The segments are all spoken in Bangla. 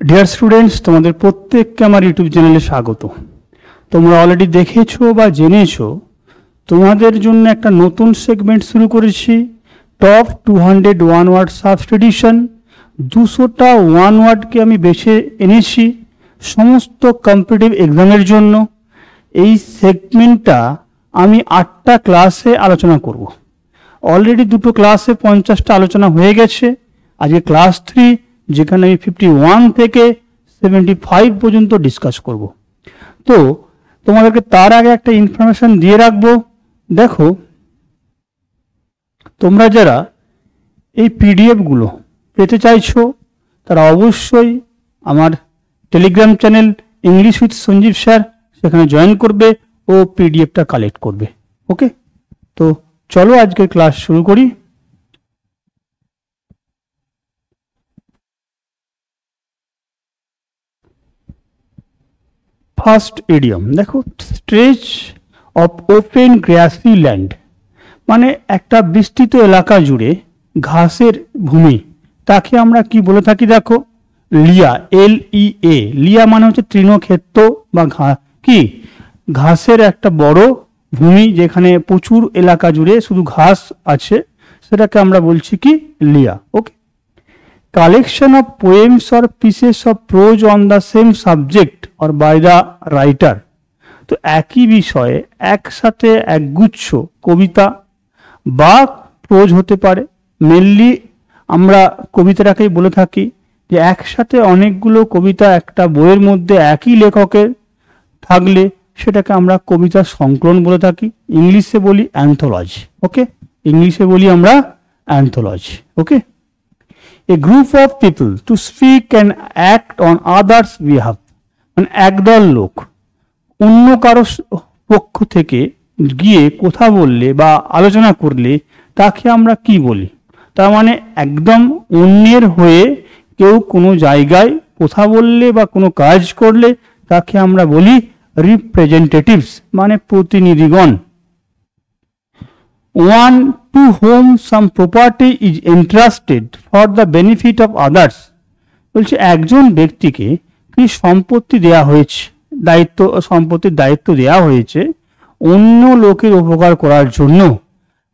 ডিয়ার স্টুডেন্টস, তোমাদের প্রত্যেককে আমার ইউটিউব চ্যানেলে স্বাগত। তোমরা অলরেডি দেখেছো বা জেনেছো তোমাদের জন্য একটা নতুন সেগমেন্ট শুরু করেছি, টপ 200 ওয়ান ওয়ার্ড সাবস্টিটিউশন। 200টা ওয়ান ওয়ার্ডকে আমি বেছে এনেছি সমস্ত কম্পিটিটিভ এক্সামের জন্য। এই সেগমেন্টটা আমি 8টা ক্লাসে আলোচনা করব। অলরেডি 2টো ক্লাসে 50টা আলোচনা হয়ে গেছে। আজকে ক্লাস 3, যেখানে আমি 51 থেকে 75 পর্যন্ত ডিসকাস করব। তো তোমাদেরকে তার আগে একটা ইনফরমেশন দিয়ে রাখবো। দেখো, তোমরা যারা এই পিডিএফগুলো পেতে চাইছো তারা অবশ্যই আমার Telegram channel English with Sanjeev sir, সেখানে জয়েন করবে ও পিডিএফটা কালেক্ট করবে। ওকে, তো চলো আজকের ক্লাস শুরু করি। ফার্স্ট ইডিয়ম দেখো, stretch of open grassy land, মানে একটা বিস্তৃত এলাকা জুড়ে ঘাসের ভূমি, তাকে আমরা কি বলে থাকি? দেখো, লিয়া, LEA। লিয়া মানে হচ্ছে তৃণক্ষেত্র বা কি ঘাসের একটা বড় ভূমি, যেখানে প্রচুর এলাকা জুড়ে শুধু ঘাস আছে, সেটাকে আমরা বলছি কি লিয়া। Okay, collection of poems or pieces of prose on the same subject or by the writer. তো একই বিষয়ে একসাথে একগুচ্ছ কবিতা বা প্রোজ হতে পারে। মেনলি আমরা কবিতাটাকেই বলে থাকি যে একসাথে অনেকগুলো কবিতা একটা বইয়ের মধ্যে একই লেখকের থাকলে সেটাকে আমরা কবিতার সংকলন বলে থাকি। ইংলিশে বলি অ্যান্থোলজি। ওকে, ইংলিশে বলি আমরা anthology. Okay, a group of people to speak and act on others behalf, মানে একদল লোক অন্য কারো পক্ষ থেকে গিয়ে কথা বললে বা আলোচনা করলে তাকে আমরা কি বলি? তার মানে একদম অন্যের হয়ে কেউ কোনো জায়গায় কথা বললে বা কোনো কাজ করলে তাকে আমরা বলি রিপ্রেজেন্টেটিভস, মানে প্রতিনিধিগণ। One to whom some property is entrusted for the benefit of others, বলছে একজন ব্যক্তিকে কি সম্পত্তি দেয়া হয়েছে, সম্পত্তির দায়িত্ব দেয়া হয়েছে অন্য লোকের উপকার করার জন্য।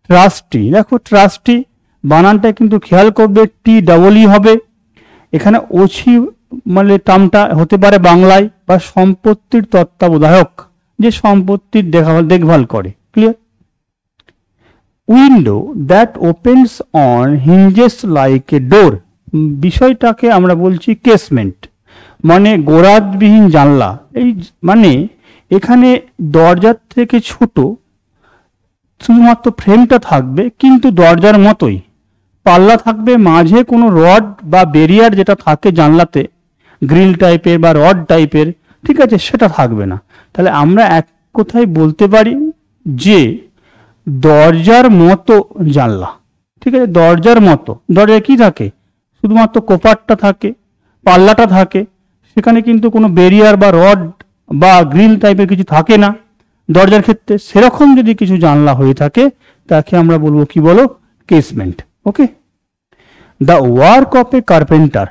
ট্রাস্টি, দেখো ট্রাস্টি বানানটা কিন্তু খেয়াল করবে, TEE হবে। এখানে ওছি মানে টার্মটা হতে পারে বাংলায়, বা সম্পত্তির তত্ত্বাবধায়ক, যে সম্পত্তির দেখভাল করে। Clear? Window that opens on hinges like a door, বিষয়টাকে আমরা বলছি কেসমেন্ট, মানে গোড়াবিহীন জানলা। এই মানে এখানে দরজার থেকে ছোট, শুধুমাত্র ফ্রেমটা থাকবে কিন্তু দরজার মতোই, পাল্লা থাকবে, মাঝে কোনো রড বা ব্যারিয়ার যেটা থাকে জানলাতে, গ্রিল টাইপের বা রড টাইপের, ঠিক আছে, সেটা থাকবে না। তাহলে আমরা এক কথায় বলতে পারি যে দরজার মতো জানলা। ঠিক আছে, দরজার মতো। দরজায় কি থাকে? শুধুমাত্র কোপারটা থাকে, পাল্লাটা থাকে, সেখানে কিন্তু কোনো ব্যারিয়ার বা রড বা গ্রিল টাইপের কিছু থাকে না দরজার ক্ষেত্রে। সেরকম যদি কিছু জানলা হয়ে থাকে তাকে আমরা বলবো কি বলো? Casement. Okay, the work of A carpenter,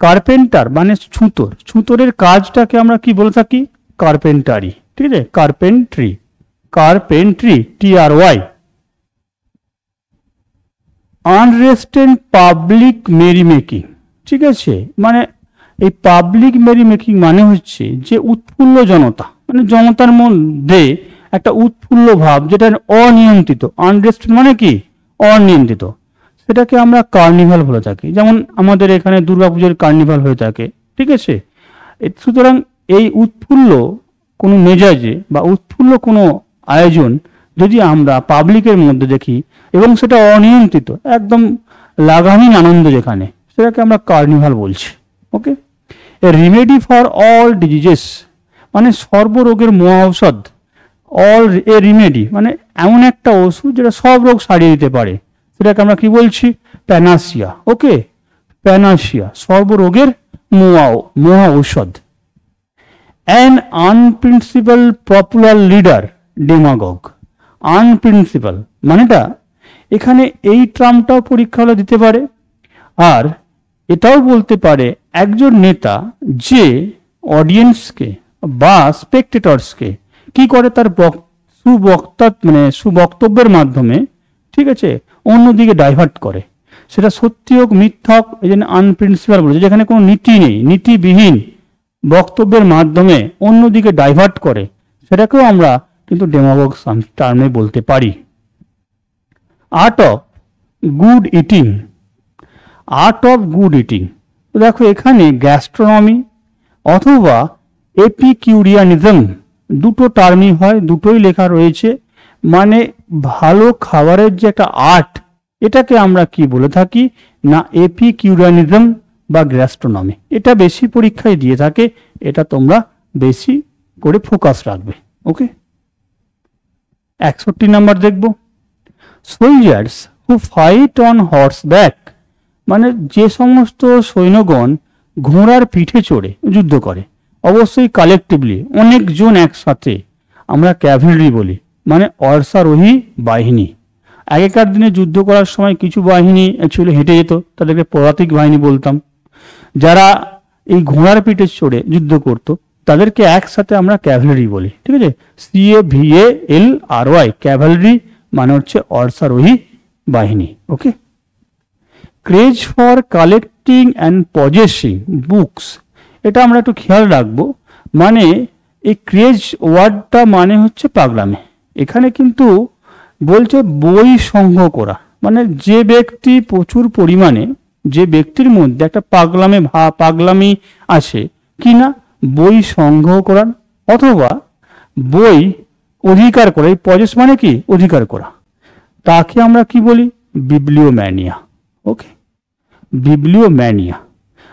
carpenter মানে ছুতোর, ছুতোরের কাজটাকে আমরা কি বলে থাকি? কার্পেন্টারি। ঠিক আছে, carpentry, carpentry, TRY। Unrested public merry making, ঠিক আছে, মানে এই পাবলিক মেরি মেকিং মানে হচ্ছে যে উৎফুল্ল জনতা, মানে জনতার মধ্যে একটা উৎফুল্ল ভাব, যেটা অনিয়ন্ত্রিত। আনরেস্টেড মানে কি? অনিয়ন্ত্রিত। সেটাকে আমরা কার্নিভাল বলে থাকি। যেমন আমাদের এখানে দুর্গাপুজোর কার্নিভাল হয়ে থাকে। ঠিক আছে, সুতরাং এই উৎফুল্ল কোনো মেজাজে বা উৎফুল্ল কোনো আয়োজন যদি আমরা পাবলিকের মধ্যে দেখি এবং সেটা অনিয়ন্ত্রিত, একদম লাগামহীন আনন্দ যেখানে, সেটাকে আমরা কার্নিভাল বলছি। ওকে, এ রিমেডি ফর অল ডিজিজেস, মানে সর্বরোগের মহা ঔষধ। অল এ রিমেডি মানে এমন একটা ওষুধ যেটা সব রোগ সারিয়ে দিতে পারে, সেটাকে আমরা কি বলছি? প্যানাসিয়া। ওকে, প্যানাসিয়া, সর্বরোগের মহা ঔষধ। An unprincipled popular leader, demagogue. Unprincipled মানেটা এখানে এই টার্মটাও পরীক্ষা হলে দিতে পারে। আর এটাও বলতে পারে একজন নেতা যে অডিয়েন্সকে বা স্পেকটেটরসকে কি করে তার সুবক্তব্যের মাধ্যমে, ঠিক আছে, অন্যদিকে ডাইভার্ট করে। সেটা সত্যি হোক মিথ্যা হোক, এই জন্য আনপ্রিন্সিপাল বলেছে, যেখানে কোনো নীতি নেই, নীতিবিহীন বক্তব্যের মাধ্যমে অন্যদিকে ডাইভার্ট করে, সেটাকেও আমরা কিন্তু ডেমাগগ টার্মে বলতে পারি। Art of good eating, art of good eating, দেখো এখানে গ্যাস্ট্রোনমি অথবা এপিকিউরিয়ানিজম দুটো টার্মই হয়, দুটোই লেখা রয়েছে। মানে ভালো খাবারের যে একটা আর্ট, এটাকে আমরা কি বলে থাকি না এপিকিউরিয়ানিজম বা গ্যাস্ট্রোনমি। এটা বেশি পরীক্ষায় দিয়ে থাকে, এটা তোমরা বেশি করে ফোকাস রাখবে। ওকে, 61 নাম্বার দেখব, soldiers who fight on horseback, মানে যে সমস্ত সৈন্যগণ ঘোড়ার পিঠে চড়ে যুদ্ধ করে, অবশ্যই কালেকটিভলি অনেকজন একসাথে, আমরা ক্যাভেলরি বলি, মানে অশ্বারোহী বাহিনী। আগেকার দিনে যুদ্ধ করার সময় কিছু বাহিনী অ্যাকচুয়ালি হেঁটে যেত, তাদেরকে পদাতিক বাহিনী বলতাম। যারা এই ঘোড়ার পিঠে চড়ে যুদ্ধ করত তাদেরকে একসাথে আমরা ক্যাভেলরি বলি, ঠিক আছে, CAVALRY, ক্যাভেলরি মানে হচ্ছে অশ্বারোহী বাহিনী। Okay, craze for collecting and possessing books, এটা আমরা একটু খেয়াল রাখবো। মানে এই ক্রেজ ওয়ার্ডটা মানে হচ্ছে পাগলামি। এখানে কিন্তু বলছে বই সংগ্রহ করা, মানে যে ব্যক্তি প্রচুর পরিমাণে, যে ব্যক্তির মধ্যে একটা পাগলামি আসে কি না, বই সংগ্রহ করার অথবা বই অধিকার করা, এই পজেস মানে কি অধিকার করা, তাকে আমরা কি বলি বিবলিওম্যানিয়া। ওকে, বিবলিওম্যানিয়া।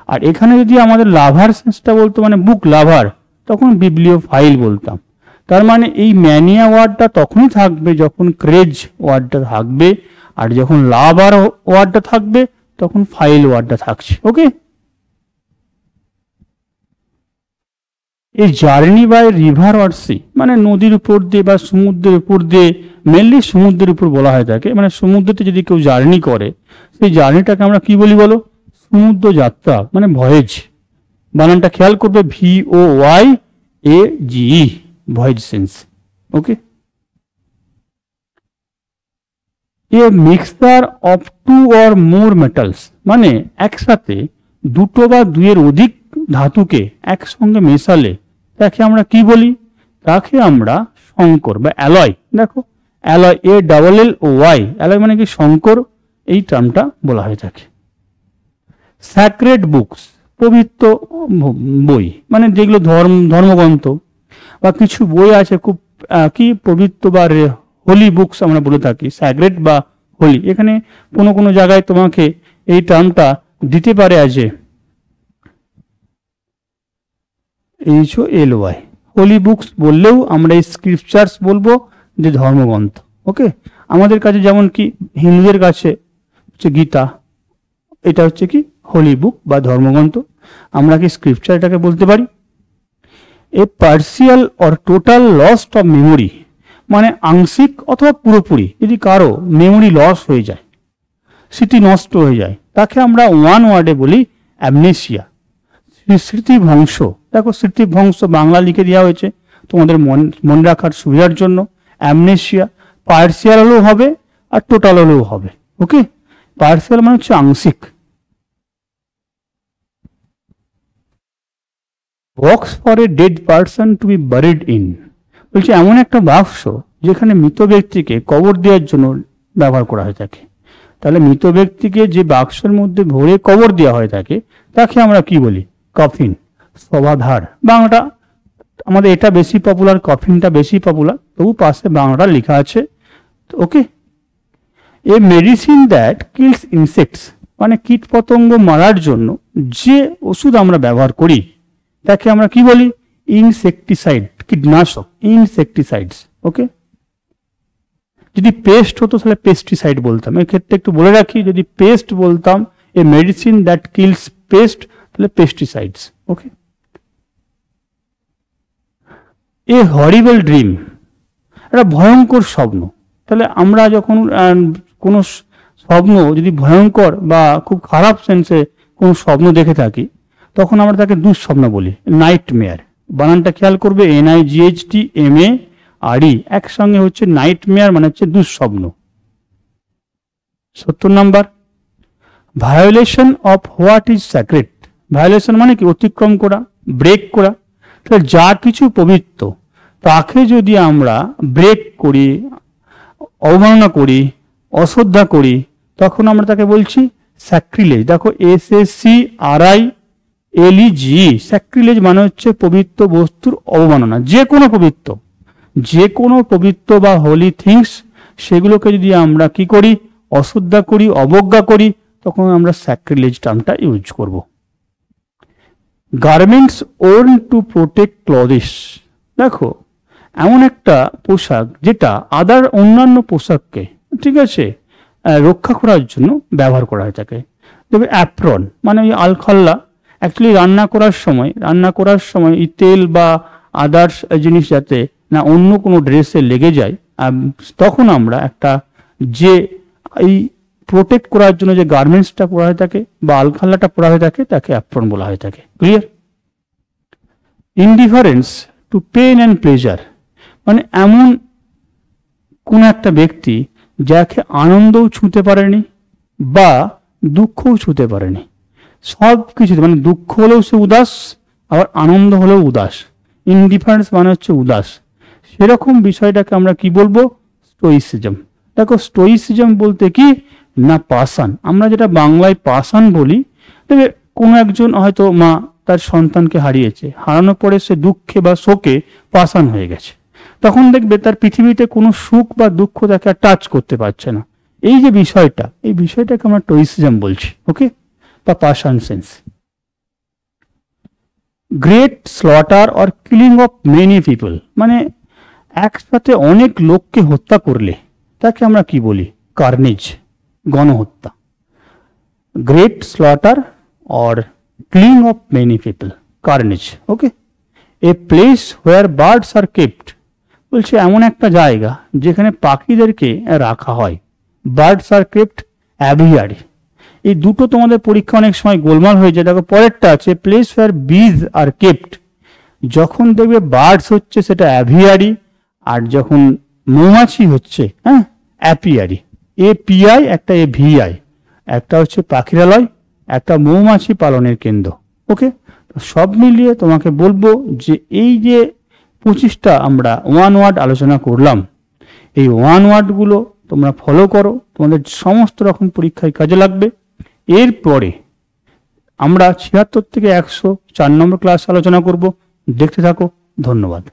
আর এখানে যদি আমাদের লাভার সেন্সটা বলতো, মানে বুক লাভার, তখন বিবলিওফাইল বলতাম। তার মানে এই ম্যানিয়া ওয়ার্ডটা তখনই থাকবে যখন ক্রেজ ওয়ার্ডটা থাকবে, আর যখন লাভার ওয়ার্ডটা থাকবে তখন ফাইল ওয়ার্ডটা থাকছে। ওকে, এই journey by river or sea, মানে নদীর উপর দিয়ে বা সমুদ্রের উপর দিয়ে, মেনলি সমুদ্রের উপর বলা হয় থাকে, মানে সমুদ্রতে যদি কেউ জার্নি করে সেই জার্নিটাকে আমরা কি বলি বলো, সমুদ্র যাত্রা, মানে ভয়েজ। বানানটা খেয়াল করবে, VOYAGE, voice sense. Okay, A mixture of 2 or more metals, মানে একসাথে দুটো বা দুইয়ের অধিক ধাতুকে একসঙ্গে মেশালে তাকে আমরা কি বলি, তাকে আমরা সংকর বা অ্যালয়। দেখো অ্যালয়, ALLY, অ্যালয় মানে কি সংকর, এই টার্মটা বলা হয়ে থাকে। স্যাক্রেড বুকস, পবিত্র বই, মানে যেগুলো ধর্মগ্রন্থ বা কিছু বই আছে খুব কি পবিত্র বা হোলি বুকস আমরা বলে থাকি, স্যাক্রেড বা হোলি। এখানে কোনো কোনো জায়গায় তোমাকে এই টার্মটা দিতে পারে আছে HOLY, হোলি বুকস বললেও আমরা এই স্ক্রিপচার্স বলবো, যে ধর্মগ্রন্থ। ওকে, আমাদের কাছে যেমন কি হিন্দুদের কাছে হচ্ছে গীতা, এটা হচ্ছে কি হোলি বুক বা ধর্মগ্রন্থ, আমরা কি স্ক্রিপচার এটাকে বলতে পারি। A partial or total lost of memory, মানে আংশিক অথবা পুরোপুরি যদি কারো মেমোরি লস হয়ে যায়, স্মৃতি নষ্ট হয়ে যায়, তাকে আমরা ওয়ান ওয়ার্ডে বলি অ্যামনেসিয়া, স্মৃতিভ্রংশ। দেখো স্মৃতিভ্রংশ বাংলা লিখে দেওয়া হয়েছে তোমাদের মনে রাখার সুবিধার জন্য। অ্যামনেসিয়া পার্সিয়াল হলেও হবে আর টোটাল হলেও হবে। ওকে, পার্সিয়াল মানে হচ্ছে আংশিক। Box for a dead person to be buried in, বলছে এমন একটা বাক্স যেখানে মৃত ব্যক্তিকে কবর দেওয়ার জন্য ব্যবহার করা হয়ে থাকে। তাহলে মৃত ব্যক্তিকে যে বাক্সের মধ্যে ভরে কবর দেওয়া হয়ে থাকে তাকে আমরা কি বলি, কফিন, শবাধার। বাংলাটা আমাদের এটা বেশি পপুলার, কফিনটা বেশি পপুলার, তবু পাশে বাংলাটা লেখা আছে। Okay, a medicine that kills insects, মানে কীট পতঙ্গ মারার জন্য যে ওষুধ আমরা ব্যবহার করি তাকে আমরা কি বলি ইনসেকটিসাইড, কীটনাশক, ইনসেকটিসাইডস। ওকে, যদি পেস্ট হতো তাহলে পেস্টিসাইড বলতাম। এক্ষেত্রে একটু বলে রাখি, যদি পেস্ট বলতাম a medicine that kills pest, তাহলে pesticides. Okay, a horrible dream, একটা ভয়ঙ্কর স্বপ্ন। তাহলে আমরা যখন কোনো স্বপ্ন যদি ভয়ঙ্কর বা খুব খারাপ সেন্সে কোন স্বপ্ন দেখে থাকি তখন আমরা তাকে দুঃস্বপ্ন বলি, নাইটমেয়ার। বানানটা খেয়াল করবে, NIGHTMARE একসঙ্গে হচ্ছে নাইটমেয়ার, মানে হচ্ছে দুঃস্বপ্ন। 70 number, violation of what is sacred. Violation মানে কি? অতিক্রম করা, ব্রেক করা। তাহলে যা কিছু পবিত্র তাকে যদি আমরা ব্রেক করি, অবমাননা করি, অশ্রদ্ধা করি, তখন আমরা তাকে বলছি স্যাক্রিলেজ। দেখো SACRILEGE, স্যাক্রিলেজ মানে হচ্ছে পবিত্র বস্তুর অবমাননা। যে কোনো পবিত্র বা হোলি থিংস, সেগুলোকে যদি আমরা কি করি? অশ্রদ্ধা করি, অবজ্ঞা করি, তখন আমরা স্যাক্রিলেজ টার্মটা ইউজ করব। Garments worn to protect clothes. দেখো এমন একটা পোশাক যেটা অন্যান্য পোশাককে, ঠিক আছে, রক্ষা করার জন্য ব্যবহার করা হয়ে থাকে। তবে অ্যাপ্রন মানে ওই আলখাল্লা, অ্যাকচুয়ালি রান্না করার সময় এই তেল বা আদার্স জিনিস যাতে না অন্য কোনো ড্রেসে লেগে যায়, তখন আমরা একটা যে এই প্রোটেক্ট করার জন্য যে গার্মেন্টসটা পরা হয়ে থাকে বা আলখাল্লাটা পরা হয়ে থাকে, তাকে অ্যাপ্রন বলা হয়ে থাকে। Clear? Indifference to pain and pleasure মানে এমন কোন একটা ব্যক্তি যাকে আনন্দও ছুঁতে পারেনি বা দুঃখও ছুঁতে পারেনি, সব কিছুতে, মানে দুঃখ হলেও সে উদাস, আবার আনন্দ হলেও উদাস। ইনডিফারেন্স মানে হচ্ছে উদাস। সেরকম বিষয়টাকে আমরা কি বলবো? স্টোইসিজম। দেখো স্টোইসিজম বলতে কি না পাষাণ, আমরা যেটা বাংলায় পাষাণ বলি। তবে কোনো একজন হয়তো মা তার সন্তানকে হারানোর পরে সে দুঃখে বা শোকে পাষাণ হয়ে গেছে, তখন দেখবে তার পৃথিবীতে কোনো সুখ বা দুঃখ তাকে আর টাচ করতে পারছে না। এই যে বিষয়টা, এই বিষয়টাকে আমরা স্টোইসিজম বলছি, ওকে, বা পাষাণ sense. Great slaughter or killing of many people মানে একসাথে অনেক লোককে হত্যা করলে তাকে আমরা কি বলি? কার্নেজ, গণহত্যা। Great slaughter or killing of many people, carnage, okay. A place where birds are kept বলছে এমন একটা জায়গা যেখানে পাখিদেরকে রাখা হয়। Birds are kept aviary. এই দুটো তোমাদের পরীক্ষা অনেক সময় গোলমাল হয়ে যায়। দেখো পরেরটা আছে প্লেস হোয়ার বিজ আর কেপ্ট। যখন দেখবে বার্ডস হচ্ছে সেটা অ্যাভিয়ারি, আর যখন মৌমাছি হচ্ছে অ্যাপিয়ারি। API একটা AVI, একটা হচ্ছে পাখিরালয়, একটা মৌমাছি পালনের কেন্দ্র, ওকে। সব মিলিয়ে তোমাকে বলবো যে এই যে 25টা আমরা ওয়ান ওয়ার্ড আলোচনা করলাম, এই ওয়ান ওয়ার্ডগুলো তোমরা ফলো করো, তোমাদের সমস্ত রকম পরীক্ষায় কাজে লাগবে। এরপরে আমরা 76 থেকে 104 নম্বর ক্লাস আলোচনা করব। দেখতে থাকো। ধন্যবাদ।